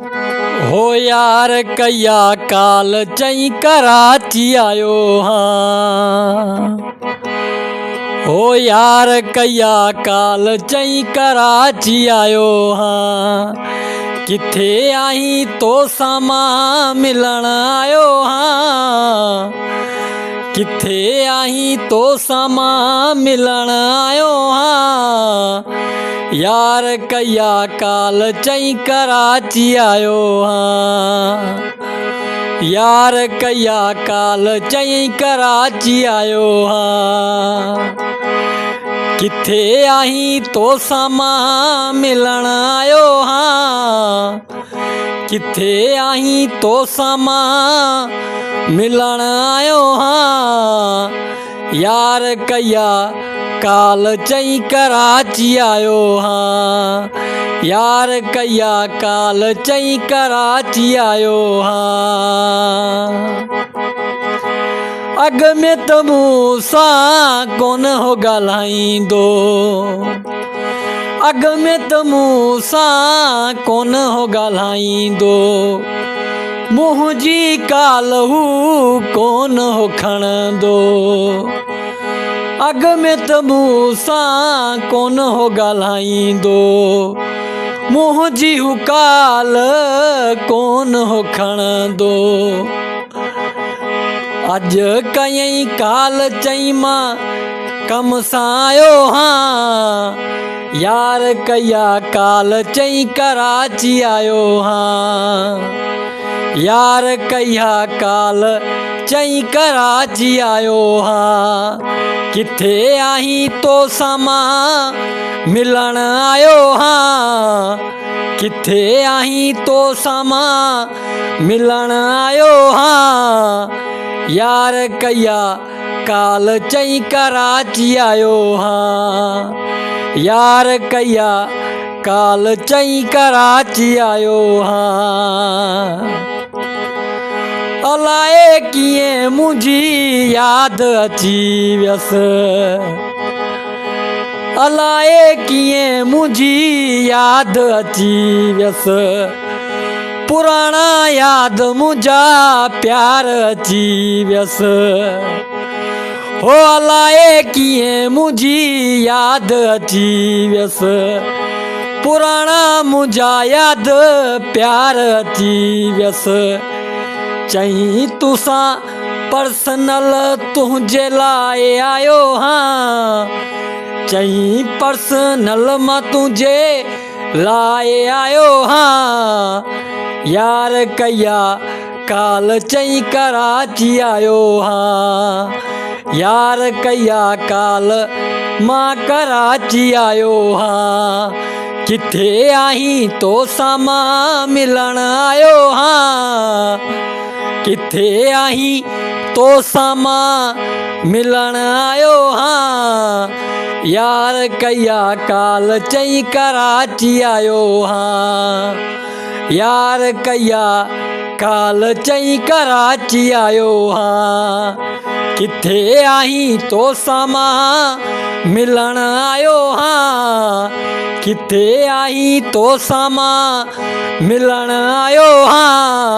हो यार कया काल चई कराची आयो हाँ। हो यार कया काल चई कराची आयो हाँ। किथे आई तो सामा मिलन आयो हाँ। किथे आई तो सामा मिलन आयो हाँ। यार कया काल चई कराची आयो हाँ। यार कया काल चई कराची आयो हाँ। किथे आई तो सामा मिलन आयो हाँ। किथे आई तो सामा मिलन आयो हाँ। यार कया काल चई कराची आयो हाँ। यार कया काल चई कराची आयो हाँ। अग में त मूसा कोन हो ॻाल्हाईंदो। अग में त मूसा कोन हो ॻाल्हाईंदो। मुंहुं जी काल हू कोन हो खणंदो। अग में त मूसा कोन हो ॻाल्हाईंदो। मुंहुं जी हू काल कोन हो खणंदो। अज कयई काल चई मां कम सां आयो हाँ। यार कया काल चई कराची आयो हाँ। यार कया काल चई कराची आयो हाँ। किथे आई तो सामा मिलन आयो हाँ। किथे आई तो सामा मिलन आयो हाँ। यार कया काल चई कराची आयो हाँ। यार कया काल चई कराची आयो हाँ। अलाए कीअं मुंहिंजी यादि अची वियसि। अलाए कीअं मुंहिंजी यादि अची वियसि। पुराणा याद मुंहिंजा प्यार अची वियसि। हो अलाए कीअं मुंहिंजी यादि अची वियसि। पुराणा मुंहिंजा याद प्यार अची वियसि। चई तुसां पर्सनल तुंहिंजे लाइ आयो हाँ। चई पर्सनल मां तुंहिंजे लाइ आयो हाँ। यार कया काल चई कराची आयो हाँ। यार कया काल मां कराची आयो हाँ। किथे आई तो सामा मिलन आयो हाँ। किथे आई तो सामा मिलन आयो हाँ। यार कया काल चई कराची आयो हाँ। यार कया काल चई कराची आयो हाँ। किथे आई तो सामा मिलन आयो हाँ। किथे आई तो सामा मिलन आयो हाँ।